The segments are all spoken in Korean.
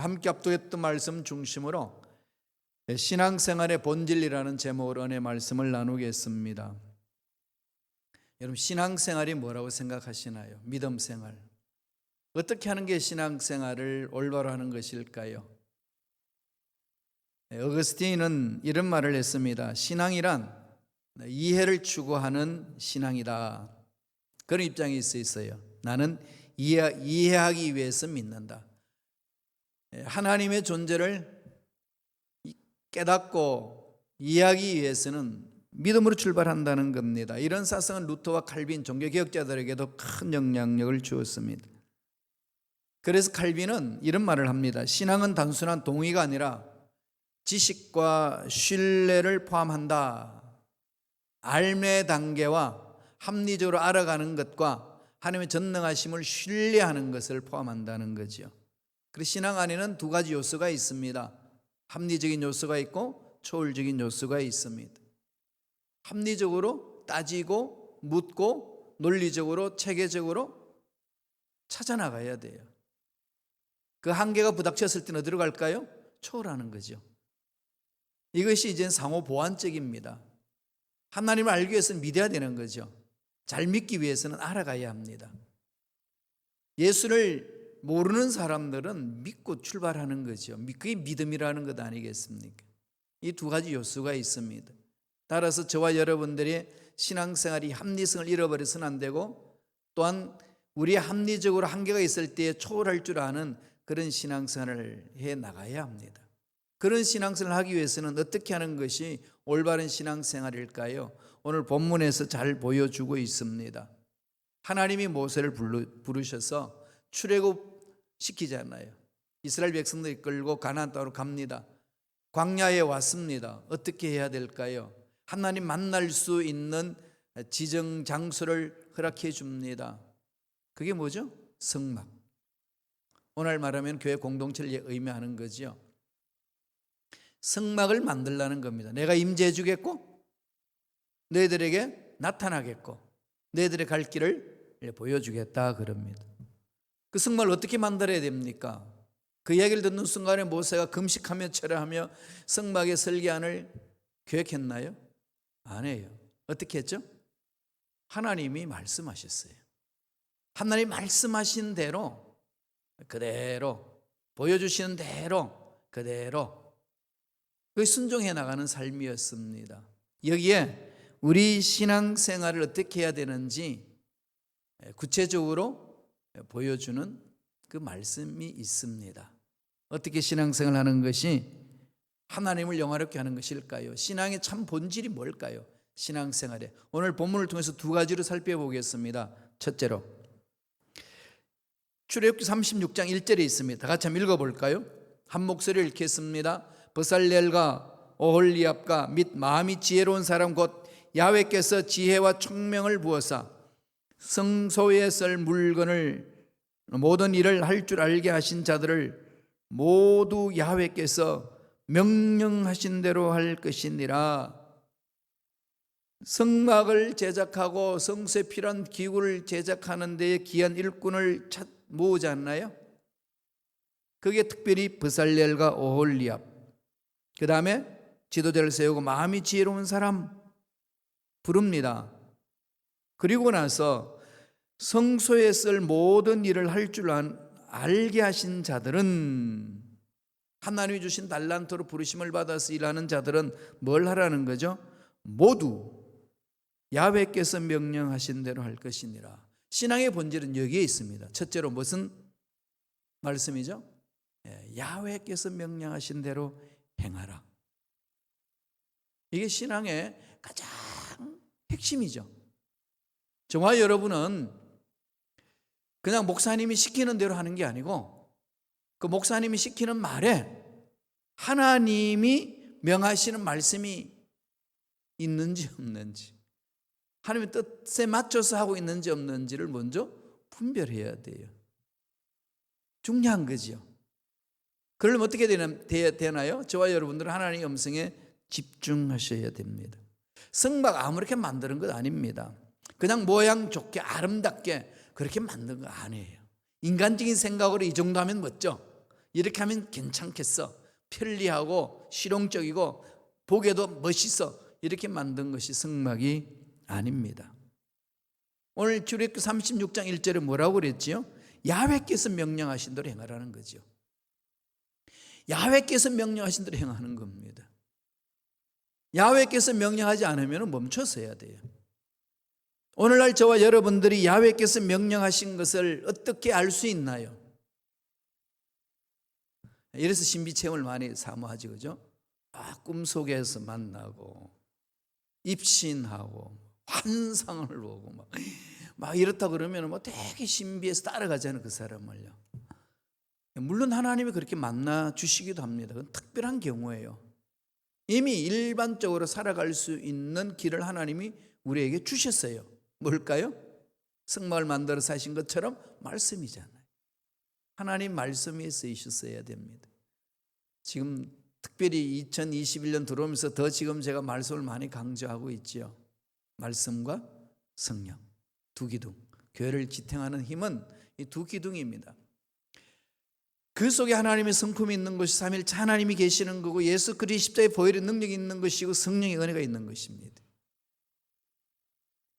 함께 합독했던 말씀 중심으로 신앙생활의 본질이라는 제목으로 은혜 말씀을 나누겠습니다. 여러분, 신앙생활이 뭐라고 생각하시나요? 믿음생활. 어떻게 하는 게 신앙생활을 올바로 하는 것일까요? 어거스틴은 이런 말을 했습니다. 신앙이란 이해를 추구하는 신앙이다. 그런 입장이 있어요. 나는 이해하기 위해서 믿는다. 하나님의 존재를 깨닫고 이해하기 위해서는 믿음으로 출발한다는 겁니다. 이런 사상은 루터와 칼빈 종교개혁자들에게도 큰 영향력을 주었습니다. 그래서 칼빈은 이런 말을 합니다. 신앙은 단순한 동의가 아니라 지식과 신뢰를 포함한다. 알매 단계와 합리적으로 알아가는 것과 하나님의 전능하심을 신뢰하는 것을 포함한다는 거죠. 그래서 신앙 안에는 두 가지 요소가 있습니다. 합리적인 요소가 있고 초월적인 요소가 있습니다. 합리적으로 따지고 묻고 논리적으로 체계적으로 찾아나가야 돼요. 그 한계가 부닥쳤을 때는 어디로 갈까요? 초월하는 거죠. 이것이 이제 상호 보완적입니다. 하나님을 알기 위해서는 믿어야 되는 거죠. 잘 믿기 위해서는 알아가야 합니다. 예수를 모르는 사람들은 믿고 출발하는 거죠. 그게 믿음이라는 것 아니겠습니까? 이 두 가지 요소가 있습니다. 따라서 저와 여러분들의 신앙생활이 합리성을 잃어버려서는 안 되고, 또한 우리 합리적으로 한계가 있을 때에 초월할 줄 아는 그런 신앙생활을 해 나가야 합니다. 그런 신앙생활을 하기 위해서는 어떻게 하는 것이 올바른 신앙생활일까요? 오늘 본문에서 잘 보여주고 있습니다. 하나님이 모세를 부르셔서 출애굽시키잖아요. 이스라엘 백성들 이끌고 가나안 땅으로 갑니다. 광야에 왔습니다. 어떻게 해야 될까요? 하나님 만날 수 있는 지정 장소를 허락해 줍니다. 그게 뭐죠? 성막. 오늘 말하면 교회 공동체를 의미하는 거죠. 성막을 만들라는 겁니다. 내가 임재해 주겠고 너희들에게 나타나겠고 너희들의 갈 길을 보여주겠다 그럽니다. 그 성막을 어떻게 만들어야 됩니까? 그 이야기를 듣는 순간에 모세가 금식하며 철야하며 성막의 설계안을 계획했나요? 아니에요. 어떻게 했죠? 하나님이 말씀하셨어요. 하나님 말씀하신 대로 그대로 보여주시는 대로 그대로 그 순종해 나가는 삶이었습니다. 여기에 우리 신앙생활을 어떻게 해야 되는지 구체적으로 보여주는 그 말씀이 있습니다. 어떻게 신앙생활을 하는 것이 하나님을 영화롭게 하는 것일까요? 신앙의 참 본질이 뭘까요? 신앙생활에 오늘 본문을 통해서 두 가지로 살펴보겠습니다. 첫째로 출애굽기 36장 1절에 있습니다. 다 같이 한번 읽어볼까요? 한 목소리를 읽겠습니다. 버살렐과 오홀리압과 및 마음이 지혜로운 사람 곧 야훼께서 지혜와 총명을 부어사 성소에 쓸 물건을 모든 일을 할 줄 알게 하신 자들을 모두 야훼께서 명령하신 대로 할 것이니라. 성막을 제작하고 성소에 필요한 기구를 제작하는 데에 귀한 일꾼을 모으지 않나요? 그게 특별히 버살렐과 오홀리압, 그 다음에 지도자를 세우고 마음이 지혜로운 사람 부릅니다. 그리고 나서 성소에 쓸 모든 일을 할 줄 알게 하신 자들은, 하나님이 주신 달란트로 부르심을 받아서 일하는 자들은 뭘 하라는 거죠? 모두 야훼께서 명령하신 대로 할 것이니라. 신앙의 본질은 여기에 있습니다. 첫째로 무슨 말씀이죠? 야훼께서 명령하신 대로 행하라. 이게 신앙의 가장 핵심이죠. 저와 여러분은 그냥 목사님이 시키는 대로 하는 게 아니고 그 목사님이 시키는 말에 하나님이 명하시는 말씀이 있는지 없는지, 하나님의 뜻에 맞춰서 하고 있는지 없는지를 먼저 분별해야 돼요. 중요한 거죠. 그러려면 어떻게 되나요? 저와 여러분들은 하나님의 음성에 집중하셔야 됩니다. 성막 아무렇게 만드는 것 아닙니다. 그냥 모양 좋게 아름답게 그렇게 만든 거 아니에요. 인간적인 생각으로 이 정도 하면 멋져, 이렇게 하면 괜찮겠어, 편리하고 실용적이고 보기에도 멋있어, 이렇게 만든 것이 성막이 아닙니다. 오늘 출애굽기 36장 1절에 뭐라고 그랬지요? 야훼께서 명령하신 대로 행하라는 거죠. 야훼께서 명령하신 대로 행하는 겁니다. 야훼께서 명령하지 않으면 멈춰서야 돼요. 오늘날 저와 여러분들이 야훼께서 명령하신 것을 어떻게 알 수 있나요? 이래서 신비체험을 많이 사모하지, 그죠? 꿈속에서 만나고 입신하고 환상을 보고 막 이렇다 그러면 되게 신비해서 따라가잖아요, 그 사람을요. 물론 하나님이 그렇게 만나 주시기도 합니다. 그건 특별한 경우예요. 이미 일반적으로 살아갈 수 있는 길을 하나님이 우리에게 주셨어요. 뭘까요? 성막을 만들어 사신 것처럼 말씀이잖아요. 하나님 말씀이 쓰이셨어야 됩니다. 지금 특별히 2021년 들어오면서 더 지금 제가 말씀을 많이 강조하고 있죠. 말씀과 성령, 두 기둥. 교회를 지탱하는 힘은 이 두 기둥입니다. 그 속에 하나님의 성품이 있는 것이 삼위일체 하나님이 계시는 거고, 예수 그리스도의 십자가의 보혈의 능력이 있는 것이고, 성령의 은혜가 있는 것입니다.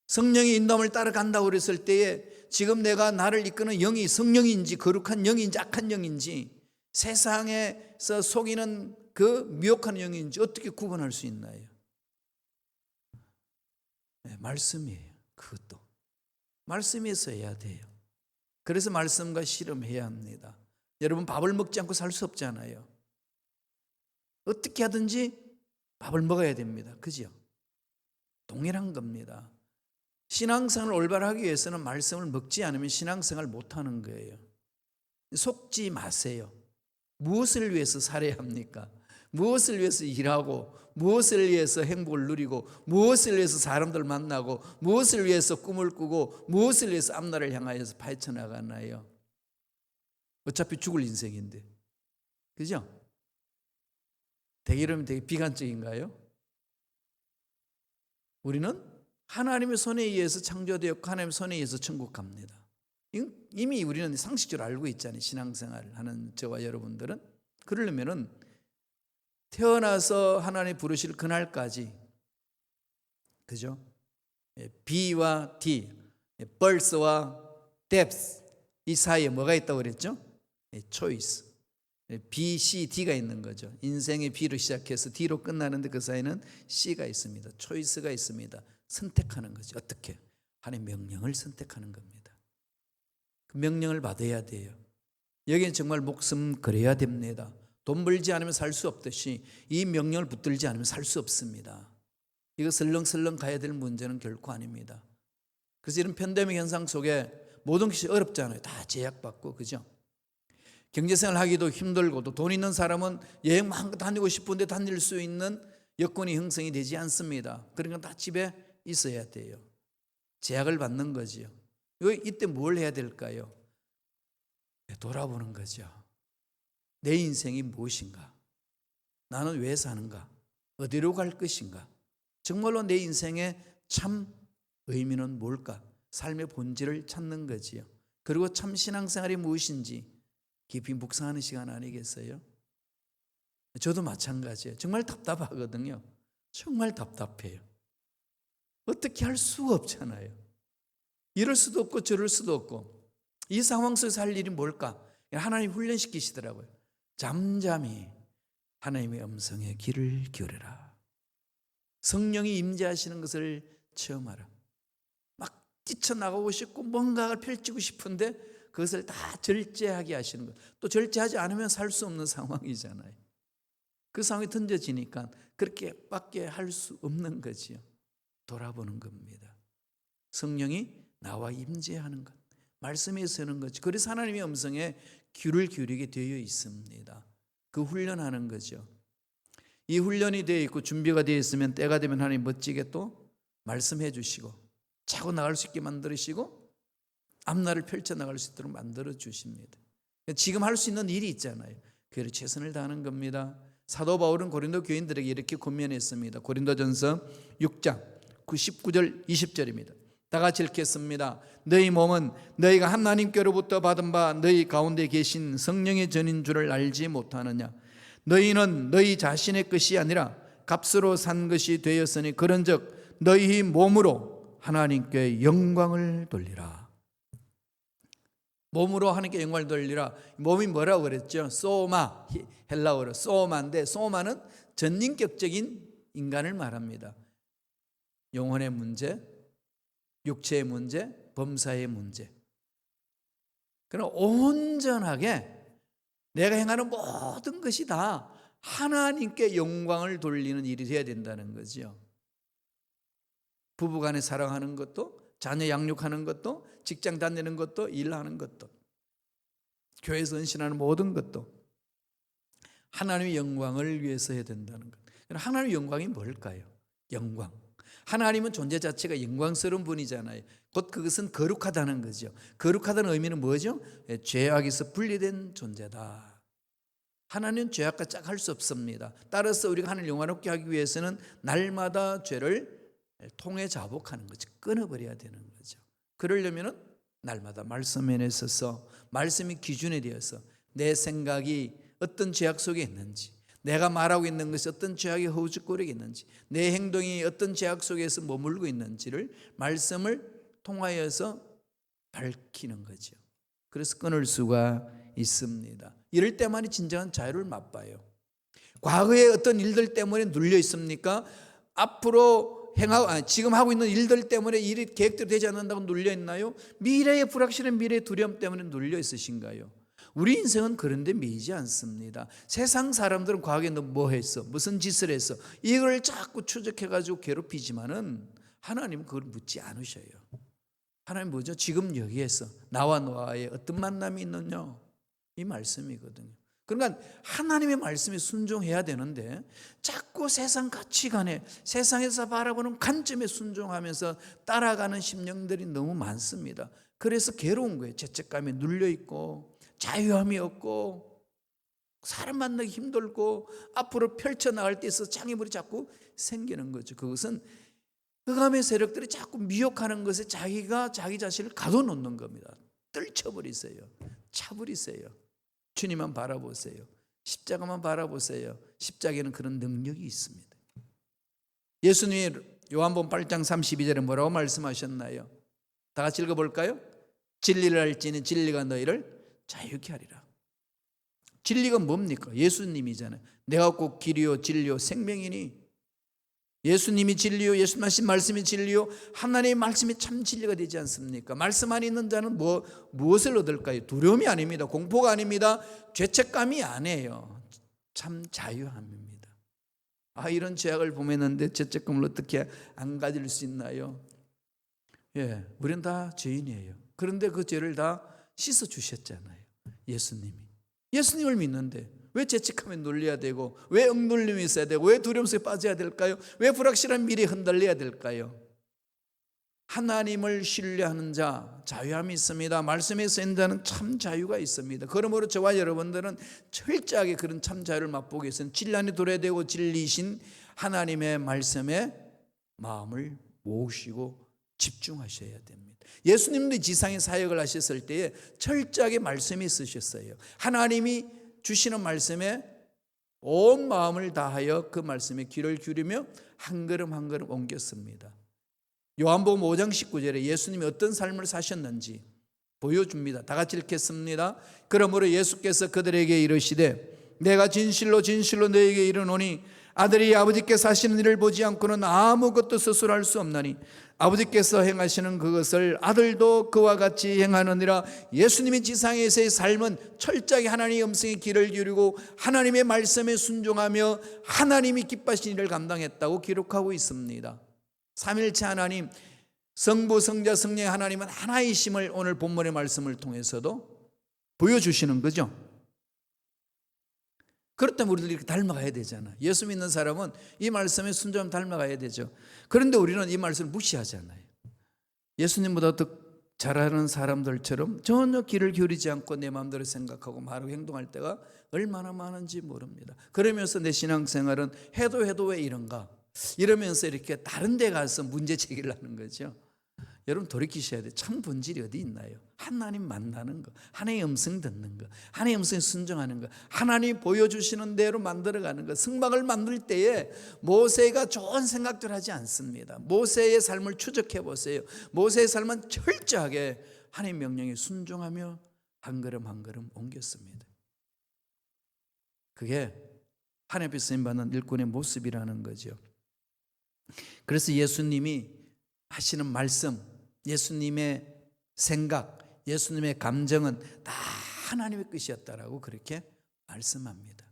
성령의 인도함을 따라간다고 그랬을 때에 지금 내가 나를 이끄는 영이 성령인지 거룩한 영인지 악한 영인지, 세상에서 속이는 그 미혹한 영인지 어떻게 구분할 수 있나요? 네, 말씀이에요. 그것도 말씀에서 해야 돼요. 그래서 말씀과 실험해야 합니다. 여러분, 밥을 먹지 않고 살 수 없잖아요. 어떻게 하든지 밥을 먹어야 됩니다. 그죠? 동일한 겁니다. 신앙생활을 올바르게 위해서는 말씀을 먹지 않으면 신앙생활을 못하는 거예요. 속지 마세요. 무엇을 위해서 살아야 합니까? 무엇을 위해서 일하고, 무엇을 위해서 행복을 누리고, 무엇을 위해서 사람들 만나고, 무엇을 위해서 꿈을 꾸고, 무엇을 위해서 앞날을 향하여서 파헤쳐나가나요? 어차피 죽을 인생인데, 그죠? 이러면 되게 비관적인가요? 우리는 하나님의 손에 의해서 창조되었고 하나님의 손에 의해서 천국 갑니다. 이미 우리는 상식적으로 알고 있잖아요. 신앙생활을 하는 저와 여러분들은. 그러려면은 태어나서 하나님 부르실 그날까지, 그죠? B와 D, birth와 depth, 이 사이에 뭐가 있다고 그랬죠? choice. B, C, D가 있는 거죠. 인생의 B로 시작해서 D로 끝나는데 그 사이는 C가 있습니다. choice가 있습니다. 선택하는 거죠. 어떻게? 하나님의 명령을 선택하는 겁니다. 그 명령을 받아야 돼요. 여기는 정말 목숨 걸어야 됩니다. 돈 벌지 않으면 살 수 없듯이 이 명령을 붙들지 않으면 살 수 없습니다. 이거 설렁설렁 가야 될 문제는 결코 아닙니다. 그래서 이런 팬데믹 현상 속에 모든 것이 어렵잖아요. 다 제약받고, 그죠? 경제생활 하기도 힘들고, 또 돈 있는 사람은 여행 마음껏 다니고 싶은데 다닐 수 있는 여건이 형성이 되지 않습니다. 그러니까 다 집에 있어야 돼요. 제약을 받는 거죠. 이때 뭘 해야 될까요? 돌아보는 거죠. 내 인생이 무엇인가? 나는 왜 사는가? 어디로 갈 것인가? 정말로 내 인생의 참 의미는 뭘까? 삶의 본질을 찾는 거지요. 그리고 참 신앙생활이 무엇인지 깊이 묵상하는 시간 아니겠어요? 저도 마찬가지예요. 정말 답답하거든요. 정말 답답해요. 어떻게 할 수가 없잖아요. 이럴 수도 없고 저럴 수도 없고, 이 상황 속에서 할 일이 뭘까? 하나님 훈련시키시더라고요. 잠잠히 하나님의 음성에 귀를 기울여라. 성령이 임재하시는 것을 체험하라. 막 뛰쳐나가고 싶고 뭔가를 펼치고 싶은데 그것을 다 절제하게 하시는 것. 또 절제하지 않으면 살 수 없는 상황이잖아요. 그 상황이 던져지니까 그렇게 밖에 할 수 없는 거지요. 돌아보는 겁니다. 성령이 나와 임재하는 것, 말씀에 서는 거죠. 그래서 하나님의 음성에 귀를 기울이게 되어 있습니다. 그 훈련하는 거죠. 이 훈련이 되어 있고 준비가 되어 있으면 때가 되면 하나님 멋지게 또 말씀해 주시고 차고 나갈 수 있게 만들으시고 앞날을 펼쳐나갈 수 있도록 만들어 주십니다. 지금 할 수 있는 일이 있잖아요. 그에 최선을 다하는 겁니다. 사도 바울은 고린도 교인들에게 이렇게 권면했습니다. 고린도전서 6장 19절 20절입니다. 다 같이 읽겠습니다. 너희 몸은 너희가 하나님께로부터 받은 바 너희 가운데 계신 성령의 전인 줄을 알지 못하느냐. 너희는 너희 자신의 것이 아니라 값으로 산 것이 되었으니 그런즉 너희 몸으로 하나님께 영광을 돌리라. 몸으로 하나님께 영광을 돌리라. 몸이 뭐라고 그랬죠? 소마, 헬라어로 소마인데, 소마는 전인격적인 인간을 말합니다. 영혼의 문제, 육체의 문제, 범사의 문제. 그러나 온전하게 내가 행하는 모든 것이 다 하나님께 영광을 돌리는 일이 되어야 된다는 거죠. 부부간에 사랑하는 것도, 자녀 양육하는 것도, 직장 다니는 것도, 일하는 것도, 교회에서 헌신하는 모든 것도 하나님의 영광을 위해서 해야 된다는 것. 하나님의 영광이 뭘까요? 영광. 하나님은 존재 자체가 영광스러운 분이잖아요. 곧 그것은 거룩하다는 거죠. 거룩하다는 의미는 뭐죠? 죄악에서 분리된 존재다. 하나님은 죄악과 짝할 수 없습니다. 따라서 우리가 하나님을 영화롭게 하기 위해서는 날마다 죄를 통해 자복하는 거죠. 끊어버려야 되는 거죠. 그러려면 날마다 말씀 안에 서서 말씀이 기준이 되어서 내 생각이 어떤 죄악 속에 있는지, 내가 말하고 있는 것이 어떤 죄악의 허우적거리게 있는지, 내 행동이 어떤 죄악 속에서 머물고 있는지를 말씀을 통하여서 밝히는 거죠. 그래서 끊을 수가 있습니다. 이럴 때만이 진정한 자유를 맛봐요. 과거에 어떤 일들 때문에 눌려 있습니까? 앞으로 지금 하고 있는 일들 때문에 일이 계획대로 되지 않는다고 눌려 있나요? 미래의 불확실한 미래의 두려움 때문에 눌려 있으신가요? 우리 인생은 그런데 매이지 않습니다. 세상 사람들은 과거에 너 뭐 했어? 무슨 짓을 했어? 이걸 자꾸 추적해가지고 괴롭히지만은 하나님은 그걸 묻지 않으셔요. 하나님 뭐죠? 지금 여기에서 나와 너와의 어떤 만남이 있느냐? 이 말씀이거든요. 그러니까 하나님의 말씀에 순종해야 되는데 자꾸 세상 가치관에, 세상에서 바라보는 관점에 순종하면서 따라가는 심령들이 너무 많습니다. 그래서 괴로운 거예요. 죄책감에 눌려있고 자유함이 없고 사람 만나기 힘들고 앞으로 펼쳐나갈 때 있어서 장애물이 자꾸 생기는 거죠. 그것은 흑암의 세력들이 자꾸 미혹하는 것에 자기가 자기 자신을 가둬놓는 겁니다. 떨쳐버리세요. 차버리세요. 주님만 바라보세요. 십자가만 바라보세요. 십자가에는 그런 능력이 있습니다. 예수님이 요한복음 8장 32절에 뭐라고 말씀하셨나요? 다 같이 읽어볼까요? 진리를 알지니 진리가 너희를 자유케 하리라. 진리가 뭡니까? 예수님이잖아요. 내가 곧 길이요 진리요 생명이니, 예수님이 진리요, 예수님 하신 말씀이 진리요, 하나님의 말씀이 참 진리가 되지 않습니까? 말씀 안에 있는 자는 무엇을 얻을까요? 두려움이 아닙니다. 공포가 아닙니다. 죄책감이 아니에요. 참 자유함입니다. 이런 죄악을 범했는데 죄책감을 어떻게 안 가질 수 있나요? 예, 우리는 다 죄인이에요. 그런데 그 죄를 다 씻어 주셨잖아요. 예수님을 믿는데 왜 죄책감에 눌려야 되고, 왜 억눌림이 있어야 되고, 왜 두려움 속에 빠져야 될까요? 왜 불확실한 미래에 흔들려야 될까요? 하나님을 신뢰하는 자 자유함이 있습니다. 말씀에 쓰인 자는 참 자유가 있습니다. 그러므로 저와 여러분들은 철저하게 그런 참 자유를 맛보기 위해서는 진리 안에 들어야 되고, 진리이신 하나님의 말씀에 마음을 모으시고 집중하셔야 됩니다. 예수님도 지상의 사역을 하셨을 때에 철저하게 말씀이 쓰셨어요. 하나님이 주시는 말씀에 온 마음을 다하여 그 말씀에 귀를 기울이며 한 걸음 한 걸음 옮겼습니다. 요한복음 5장 19절에 예수님이 어떤 삶을 사셨는지 보여줍니다. 다 같이 읽겠습니다. 그러므로 예수께서 그들에게 이르시되 내가 진실로 진실로 너희에게 이르노니 아들이 아버지께서 하시는 일을 보지 않고는 아무것도 스스로 할 수 없나니 아버지께서 행하시는 그것을 아들도 그와 같이 행하느니라. 예수님이 지상에서의 삶은 철저하게 하나님의 음성에 귀를 기울이고 하나님의 말씀에 순종하며 하나님이 기뻐하시는 일을 감당했다고 기록하고 있습니다. 삼일체 하나님, 성부, 성자, 성령의 하나님은 하나이심을 오늘 본문의 말씀을 통해서도 보여주시는 거죠. 그렇다면 우리들 이렇게 닮아가야 되잖아. 예수 믿는 사람은 이 말씀에 순종하면 닮아가야 되죠. 그런데 우리는 이 말씀을 무시하잖아요. 예수님보다 더 잘하는 사람들처럼 전혀 귀를 기울이지 않고 내 마음대로 생각하고 말하고 행동할 때가 얼마나 많은지 모릅니다. 그러면서 내 신앙생활은 해도 왜 이런가 이러면서 이렇게 다른 데 가서 문제 제기를 하는 거죠. 여러분 돌이키셔야 돼요. 참 본질이 어디 있나요? 하나님 만나는 거, 하나님의 음성 듣는 거, 하나님의 음성에 순종하는 거, 하나님이 보여주시는 대로 만들어가는 거. 성막을 만들 때에 모세가 좋은 생각들 하지 않습니다. 모세의 삶을 추적해 보세요. 모세의 삶은 철저하게 하나님의 명령에 순종하며 한 걸음 한 걸음 옮겼습니다. 그게 하나님 앞에 쓰임받는 일꾼의 모습이라는 거죠. 그래서 예수님이 하시는 말씀, 예수님의 생각, 예수님의 감정은 다 하나님의 뜻이었다라고 그렇게 말씀합니다.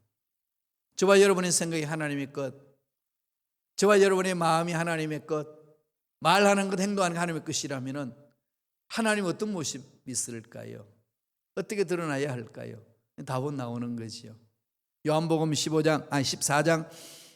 저와 여러분의 생각이 하나님의 것, 저와 여러분의 마음이 하나님의 것, 말하는 것, 행동하는 것 하나님의 것이라면 하나님 어떤 모습이 있을까요? 어떻게 드러나야 할까요? 답은 나오는 거지요. 요한복음 14장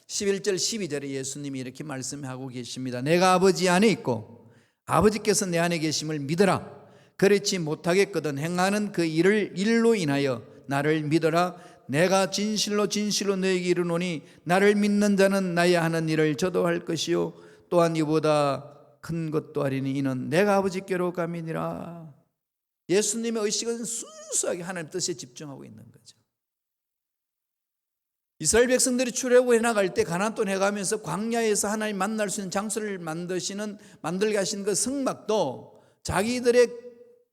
11절 12절에 예수님이 이렇게 말씀하고 계십니다. 내가 아버지 안에 있고 아버지께서 내 안에 계심을 믿어라. 그렇지 못하겠거든 행하는 그 일로 인하여 나를 믿어라. 내가 진실로 진실로 너에게 이르노니 나를 믿는 자는 나의 하는 일을 저도 할 것이요 또한 이보다 큰 것도 하리니 이는 내가 아버지께로 감이니라. 예수님의 의식은 순수하게 하나님 뜻에 집중하고 있는 거죠. 이스라엘 백성들이 출애굽해 나갈 때 가나안 땅에 가면서 광야에서 하나님 만날 수 있는 장소를 만들게 하신 그 성막도 자기들의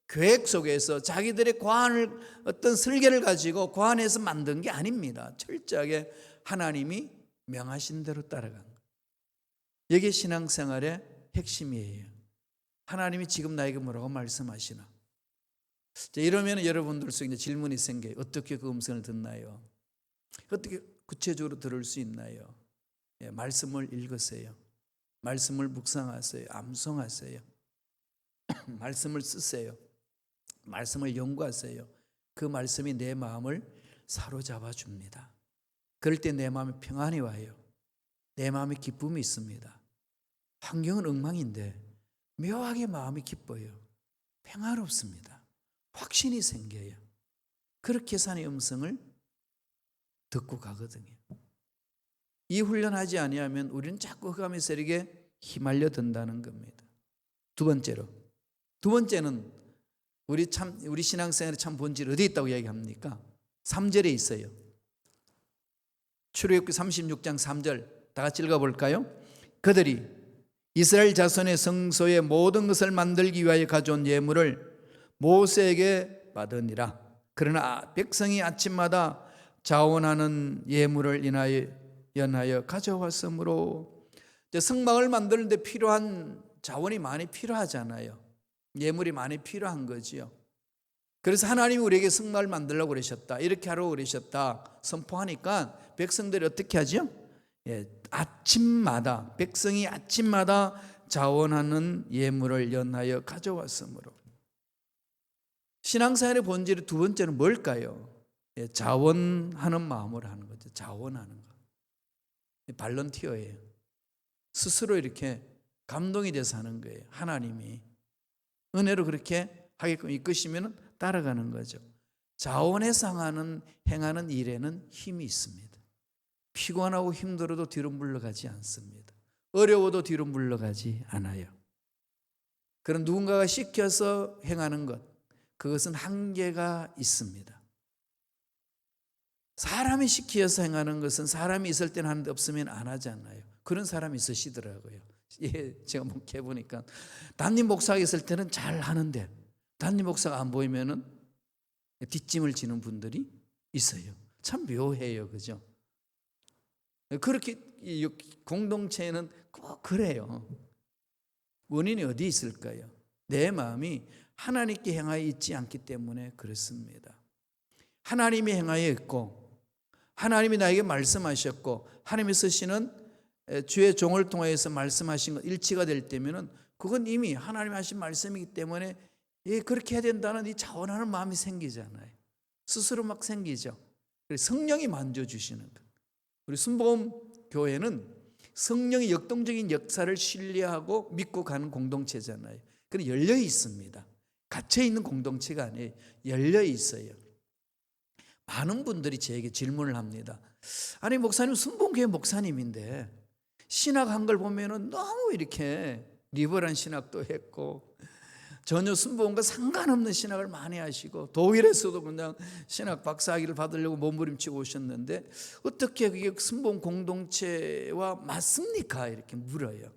계획 속에서 자기들의 고안을 어떤 설계를 가지고 고안해서 만든 게 아닙니다. 철저하게 하나님이 명하신 대로 따라간 거예요. 이게 신앙생활의 핵심이에요. 하나님이 지금 나에게 뭐라고 말씀하시나? 이러면 여러분들 속에 질문이 생겨요. 어떻게 그 음성을 듣나요? 어떻게 구체적으로 들을 수 있나요? 말씀을 읽으세요. 말씀을 묵상하세요. 암송하세요. 말씀을 쓰세요. 말씀을 연구하세요. 그 말씀이 내 마음을 사로잡아 줍니다. 그럴 때 내 마음에 평안이 와요. 내 마음에 기쁨이 있습니다. 환경은 엉망인데 묘하게 마음이 기뻐요. 평화롭습니다. 확신이 생겨요. 그렇게 산의 음성을 듣고 가거든요. 이 훈련하지 아니하면 우리는 자꾸 흑암의 세력에 휘말려 든다는 겁니다. 두 번째는 우리 신앙생활의 참 본질이 어디 있다고 이야기합니까? 3절에 있어요. 출애굽기 36장 3절 다 같이 읽어볼까요? 그들이 이스라엘 자손의 성소의 모든 것을 만들기 위하여 가져온 예물을 모세에게 받으니라. 그러나 백성이 아침마다 자원하는 예물을 연하여 가져왔으므로 성막을 만드는데 필요한 자원이 많이 필요하잖아요. 예물이 많이 필요한 거지요. 그래서 하나님이 우리에게 성막을 만들라고 그러셨다. 이렇게 하라고 그러셨다. 선포하니까 백성들이 어떻게 하죠? 아침마다 백성이 아침마다 자원하는 예물을 연하여 가져왔으므로. 신앙생활의 본질이 두 번째는 뭘까요? 자원하는 마음으로 하는 거죠. 자원하는 거. 발런티어예요. 스스로 이렇게 감동이 돼서 하는 거예요. 하나님이 은혜로 그렇게 하게끔 이끄시면 따라가는 거죠. 자원해서 행하는 일에는 힘이 있습니다. 피곤하고 힘들어도 뒤로 물러가지 않습니다. 어려워도 뒤로 물러가지 않아요. 그런 누군가가 시켜서 행하는 것, 그것은 한계가 있습니다. 사람이 시켜서 행하는 것은 사람이 있을 때는 하는데 없으면 안 하잖아요. 그런 사람이 있으시더라고요. 제가 목회 보니까 담임 목사가 있을 때는 잘 하는데 담임 목사가 안 보이면은 뒷짐을 지는 분들이 있어요. 참 묘해요, 그죠? 그렇게 공동체에는 꼭 그래요. 원인이 어디 있을까요? 내 마음이 하나님께 행하여 있지 않기 때문에 그렇습니다. 하나님이 행하여 있고 하나님이 나에게 말씀하셨고 하나님이 쓰시는 주의 종을 통해서 말씀하신 것 일치가 될 때면은 그건 이미 하나님이 하신 말씀이기 때문에 그렇게 해야 된다는 이 자원하는 마음이 생기잖아요. 스스로 막 생기죠. 성령이 만져주시는 것. 우리 순복음 교회는 성령의 역동적인 역사를 신뢰하고 믿고 가는 공동체잖아요. 그건 열려 있습니다. 갇혀 있는 공동체가 아니에요. 열려 있어요. 많은 분들이 저에게 질문을 합니다. 목사님 순복음교회 목사님인데 신학한 걸 보면은 너무 이렇게 리버런 신학도 했고 전혀 순복음과 상관없는 신학을 많이 하시고 독일에서도 그냥 신학 박사학위를 받으려고 몸부림치고 오셨는데 어떻게 그게 순복음 공동체와 맞습니까? 이렇게 물어요.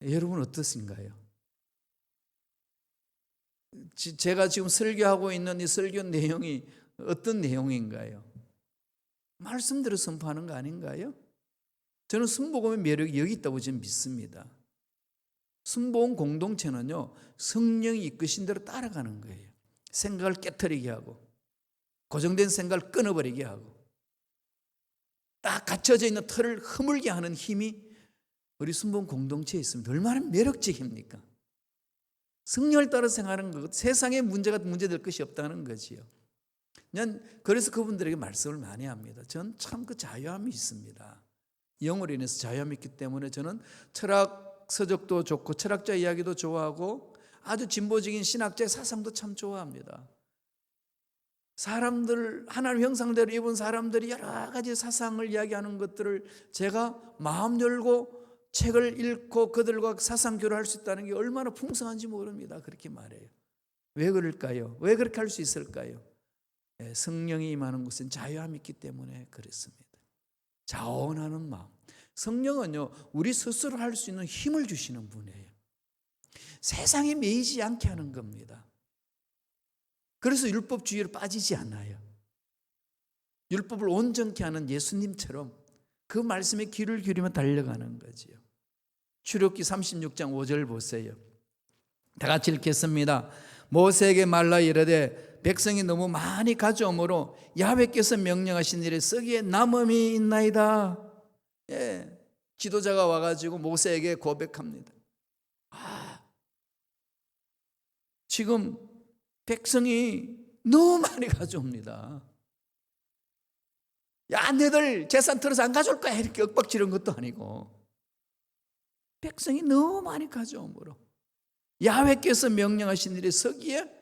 여러분 어떻습니까요? 제가 지금 설교하고 있는 이 설교 내용이 어떤 내용인가요? 말씀대로 선포하는 거 아닌가요? 저는 순복음의 매력이 여기 있다고 저는 믿습니다. 순복음 공동체는요, 성령이 이끄신 대로 따라가는 거예요. 생각을 깨트리게 하고 고정된 생각을 끊어버리게 하고 딱 갖춰져 있는 틀을 허물게 하는 힘이 우리 순복음 공동체에 있습니다. 얼마나 매력적입니까? 성령을 따라 생각하는 것, 세상의 문제가 문제될 것이 없다는 거지요. 그래서 그분들에게 말씀을 많이 합니다. 전 참 그 자유함이 있습니다. 영으로 인해서 자유함이 있기 때문에 저는 철학 서적도 좋고 철학자 이야기도 좋아하고 아주 진보적인 신학자의 사상도 참 좋아합니다. 사람들, 하나님 형상대로 입은 사람들이 여러 가지 사상을 이야기하는 것들을 제가 마음 열고 책을 읽고 그들과 사상 교류할 수 있다는 게 얼마나 풍성한지 모릅니다. 그렇게 말해요. 왜 그럴까요? 왜 그렇게 할 수 있을까요? 성령이 임하는 곳은 자유함이 있기 때문에 그렇습니다. 자원하는 마음. 성령은요, 우리 스스로 할 수 있는 힘을 주시는 분이에요. 세상에 매이지 않게 하는 겁니다. 그래서 율법주의로 빠지지 않아요. 율법을 온전케 하는 예수님처럼 그 말씀에 귀를 기울이며 달려가는 거지요. 출애굽기 36장 5절 보세요. 다 같이 읽겠습니다. 모세에게 말라 이르되 백성이 너무 많이 가져오므로 야훼께서 명령하신 일에 썩이에 남음이 있나이다. 지도자가 와가지고 모세에게 고백합니다. 지금 백성이 너무 많이 가져옵니다. 야, 너희들 재산 털어서 안 가져올 거야 이렇게 윽박지른 것도 아니고 백성이 너무 많이 가져오므로 야훼께서 명령하신 일에 서기에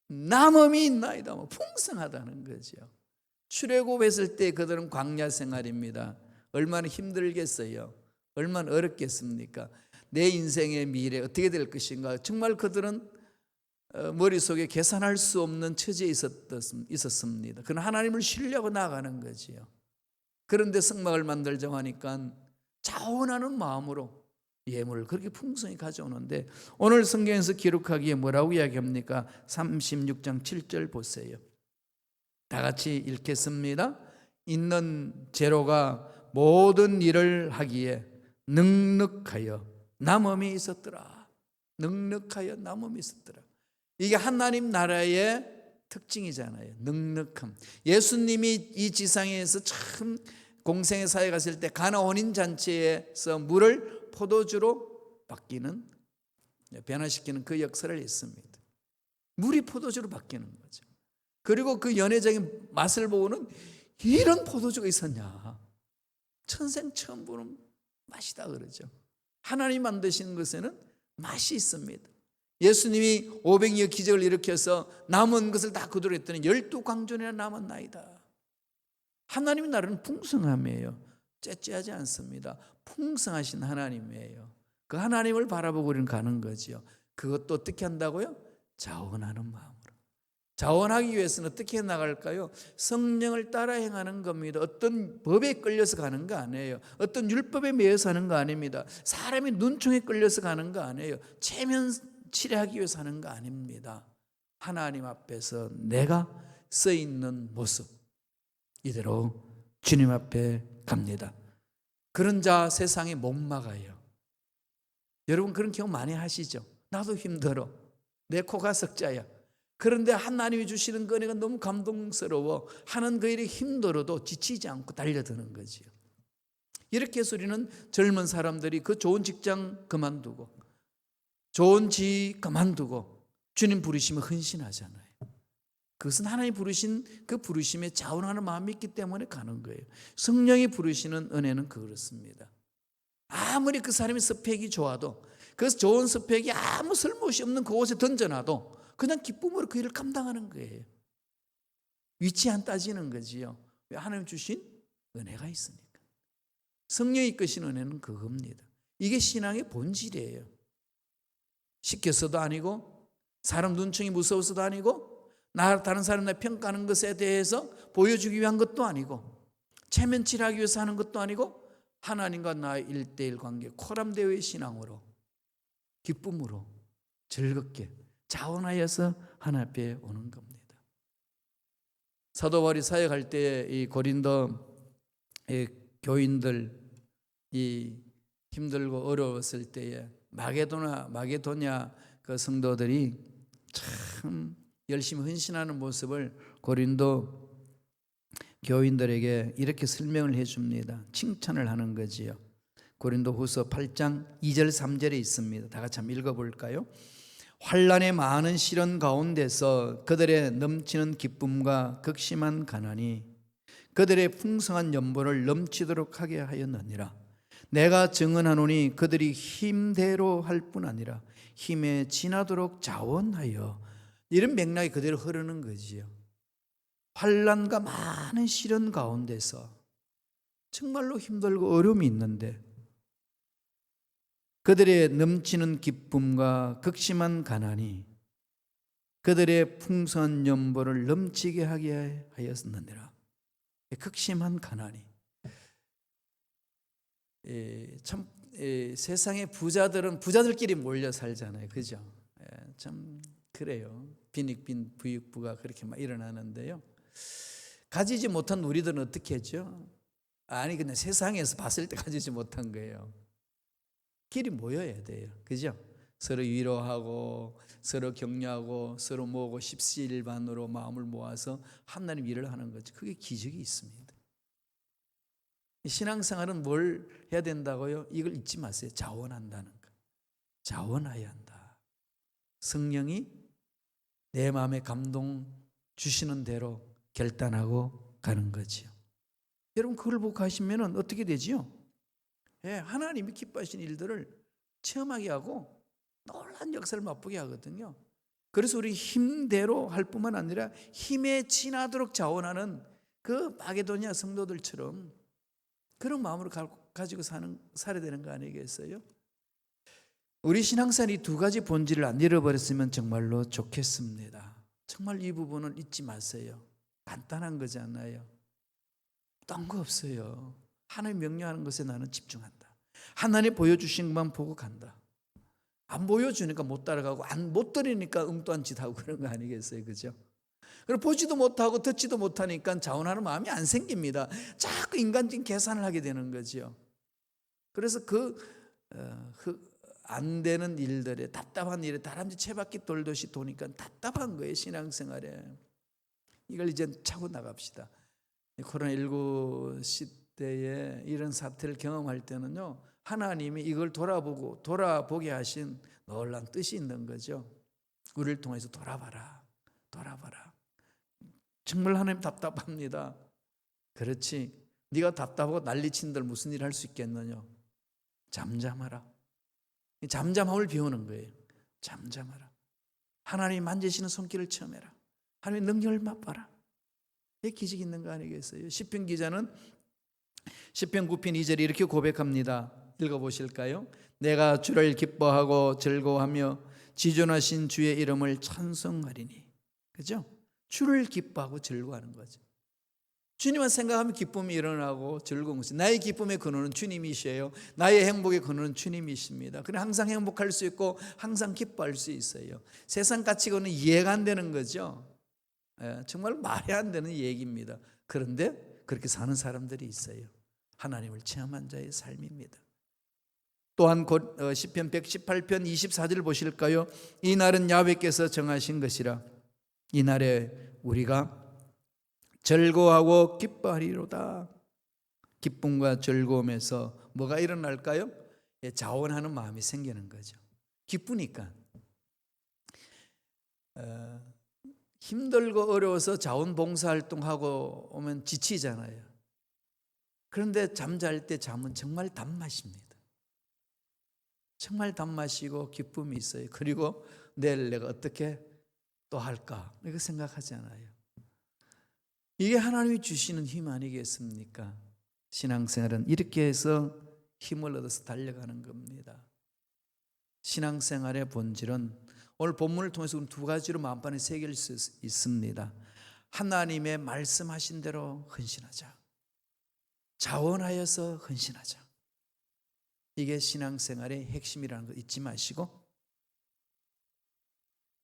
남음이 있나이다. 풍성하다는 거죠. 출애굽했을 때 그들은 광야 생활입니다. 얼마나 힘들겠어요. 얼마나 어렵겠습니까? 내 인생의 미래 어떻게 될 것인가. 정말 그들은 머릿속에 계산할 수 없는 처지에 있었습니다. 그는 하나님을 신뢰하고 나아가는 거지요. 그런데 성막을 만들자고 하니까 자원하는 마음으로 예물을 그렇게 풍성히 가져오는데 오늘 성경에서 기록하기에 뭐라고 이야기합니까? 36장 7절 보세요. 다 같이 읽겠습니다. 있는 재료가 모든 일을 하기에 넉넉하여 남음이 있었더라. 넉넉하여 남음이 있었더라. 이게 하나님 나라의 특징이잖아요. 넉넉함. 예수님이 이 지상에서 참 공생의 사회 갔을 때 가나 혼인 잔치에서 물을 포도주로 바뀌는, 변화시키는 그 역사를 했습니다. 물이 포도주로 바뀌는 거죠. 그리고 그 연회적인 맛을 보고는 이런 포도주가 있었냐. 천생 처음 보는 맛이다 그러죠. 하나님 만드신 것에는 맛이 있습니다. 예수님이 500여 기적을 일으켜서 남은 것을 다 그대로 했더니 12광존이나 남았나이다. 하나님의 나라는 풍성함이에요. 째째하지 않습니다. 풍성하신 하나님이에요. 그 하나님을 바라보고 우리는 가는 거지요. 그것도 어떻게 한다고요? 자원하는 마음으로. 자원하기 위해서는 어떻게 나갈까요? 성령을 따라 행하는 겁니다. 어떤 법에 끌려서 가는 거 아니에요. 어떤 율법에 매여서 하는 거 아닙니다. 사람이 눈총에 끌려서 가는 거 아니에요. 체면 칠하기 위해서 하는 거 아닙니다. 하나님 앞에서 내가 서 있는 모습 이대로 주님 앞에 갑니다. 그런 자 세상에 못 막아요. 여러분 그런 경험 많이 하시죠? 나도 힘들어. 내 코가 석자야. 그런데 하나님이 주시는 은혜가 너무 감동스러워 하는 그 일이 힘들어도 지치지 않고 달려드는 거지요. 이렇게 해서 우리는 젊은 사람들이 그 좋은 직장 그만두고 좋은 지 그만두고 주님 부르시면 헌신하잖아요. 그것은 하나님이 부르신 그 부르심에 자원하는 마음이 있기 때문에 가는 거예요. 성령이 부르시는 은혜는 그렇습니다. 아무리 그 사람의 스펙이 좋아도 그 좋은 스펙이 아무 쓸모없이 없는 그곳에 던져놔도 그냥 기쁨으로 그 일을 감당하는 거예요. 위치 안 따지는 거지요. 왜? 하나님 주신 은혜가 있으니까. 성령이 이끄신 은혜는 그겁니다. 이게 신앙의 본질이에요. 시켜서도 아니고, 사람 눈총이 무서워서도 아니고, 다른 사람 나 평가하는 것에 대해서 보여주기 위한 것도 아니고, 체면치하기 위해서 하는 것도 아니고, 하나님과 나의 1:1 관계, 코람데오의 신앙으로, 기쁨으로, 즐겁게 자원하여서 하나님 앞에 오는 겁니다. 사도 바울이 사역할 때 이 고린도 교인들 이 힘들고 어려웠을 때에 마게도냐 그 성도들이 참 열심히 헌신하는 모습을 고린도 교인들에게 이렇게 설명을 해줍니다. 칭찬을 하는 거지요. 고린도후서 8장 2절 3절에 있습니다. 다 같이 한번 읽어볼까요? 환난의 많은 시련 가운데서 그들의 넘치는 기쁨과 극심한 가난이 그들의 풍성한 연보를 넘치도록 하게 하였느니라. 내가 증언하노니 그들이 힘대로 할 뿐 아니라 힘에 지나도록 자원하여, 이런 맥락이 그대로 흐르는 거지요. 환난과 많은 시련 가운데서 정말로 힘들고 어려움이 있는데 그들의 넘치는 기쁨과 극심한 가난이 그들의 풍성한 연보를 넘치게 하게 하였느니라. 극심한 가난이 참 세상의 부자들끼리 몰려 살잖아요. 그죠? 참 그래요. 빈익빈 부익부가 그렇게 막 일어나는데요. 가지지 못한 우리들은 어떻게 했죠? 아니 그냥 세상에서 봤을 때 가지지 못한 거예요. 길이 모여야 돼요. 그죠? 서로 위로하고 서로 격려하고 서로 모으고 십시일반으로 마음을 모아서 하나님 일을 하는 거죠. 그게 기적이 있습니다. 신앙생활은 뭘 해야 된다고요? 이걸 잊지 마세요. 자원한다는 거. 자원해야 한다. 성령이 내 마음에 감동 주시는 대로 결단하고 가는 거지요. 여러분 그걸 보고 가시면 어떻게 되지요? 하나님이 기뻐하신 일들을 체험하게 하고 놀라운 역사를 맛보게 하거든요. 그래서 우리 힘대로 할 뿐만 아니라 힘에 지나도록 자원하는 그 마게도냐 성도들처럼 그런 마음으로 가지고 살아야 되는 거 아니겠어요? 우리 신앙생활이 두 가지 본질을 안 잃어버렸으면 정말로 좋겠습니다. 정말 이 부분은 잊지 마세요. 간단한 거잖아요. 딴 거 없어요. 하나님 명령하는 것에 나는 집중한다. 하나님 보여주신 것만 보고 간다. 안 보여주니까 못 따라가고 못 들으니까 엉뚱한 짓 하고 그런 거 아니겠어요? 그죠? 그리고 보지도 못하고 듣지도 못하니까 자원하는 마음이 안 생깁니다. 자꾸 인간적인 계산을 하게 되는 거죠. 그래서 안 되는 일들에 답답한 일에 다람쥐 채바퀴 돌듯이 도니까 답답한 거예요. 신앙생활에. 이걸 이제 차고 나갑시다. 코로나19 시대에 이런 사태를 경험할 때는요, 하나님이 이걸 돌아보게 하신 놀라운 뜻이 있는 거죠. 우리를 통해서 돌아봐라. 정말 하나님 답답합니다. 그렇지. 네가 답답하고 난리친들 무슨 일 할 수 있겠느냐. 잠잠하라. 잠잠함을 배우는 거예요. 잠잠하라. 하나님이 만지시는 손길을 체험해라. 하나님의 능력을 맛봐라. 이게 기적이 있는 거 아니겠어요? 시편 기자는 시편 9편 2절에 이렇게 고백합니다. 읽어보실까요? 내가 주를 기뻐하고 즐거워하며 지존하신 주의 이름을 찬송하리니. 그죠? 주를 기뻐하고 즐거워하는 거죠. 주님만 생각하면 기쁨이 일어나고 즐거운 것이. 나의 기쁨의 근원은 주님이시에요. 나의 행복의 근원은 주님이십니다. 그래 항상 행복할 수 있고 항상 기뻐할 수 있어요. 세상 가치관은 이해가 안 되는 거죠. 정말 말이 안 되는 얘기입니다. 그런데 그렇게 사는 사람들이 있어요. 하나님을 체험한 자의 삶입니다. 또한 시편 118편 24절 보실까요? 이 날은 야훼께서 정하신 것이라. 이 날에 우리가 즐거워하고 기뻐하리로다. 기쁨과 즐거움에서 뭐가 일어날까요? 자원하는 마음이 생기는 거죠. 기쁘니까. 힘들고 어려워서 자원봉사활동하고 오면 지치잖아요. 그런데 잠잘 때 잠은 정말 단맛입니다. 정말 단맛이고 기쁨이 있어요. 그리고 내일 내가 어떻게 또 할까? 이거 생각하잖아요. 이게 하나님이 주시는 힘 아니겠습니까? 신앙생활은 이렇게 해서 힘을 얻어서 달려가는 겁니다. 신앙생활의 본질은 오늘 본문을 통해서 두 가지로 마음판에 새길 수 있습니다. 하나님의 말씀하신 대로 헌신하자. 자원하여서 헌신하자. 이게 신앙생활의 핵심이라는 거 잊지 마시고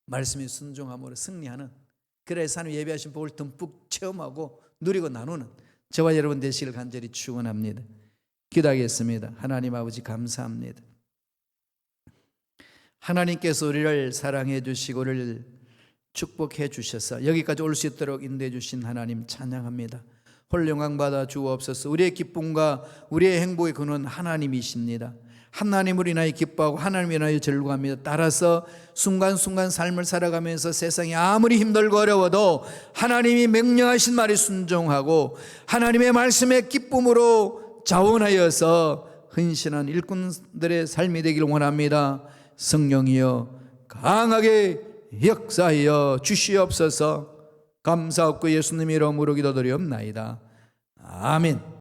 말씀에 순종함으로 승리하는, 그래서 하나님 예배하신 복을 듬뿍 체험하고 누리고 나누는 저와 여러분 되시길 간절히 축원합니다. 기도하겠습니다. 하나님 아버지 감사합니다. 하나님께서 우리를 사랑해 주시고 우리를 축복해 주셔서 여기까지 올 수 있도록 인도해 주신 하나님 찬양합니다. 홀 영광 받아 주옵소서. 우리의 기쁨과 우리의 행복의 근원 하나님이십니다. 하나님을 인하여 기뻐하고 하나님을 인하여 즐거워합니다. 따라서 순간순간 삶을 살아가면서 세상이 아무리 힘들고 어려워도 하나님이 명령하신 말에 순종하고 하나님의 말씀에 기쁨으로 자원하여서 헌신한 일꾼들의 삶이 되기를 원합니다. 성령이여 강하게 역사하여 주시옵소서. 감사하고 예수님의 이름으로 기도드리옵나이다. 아멘.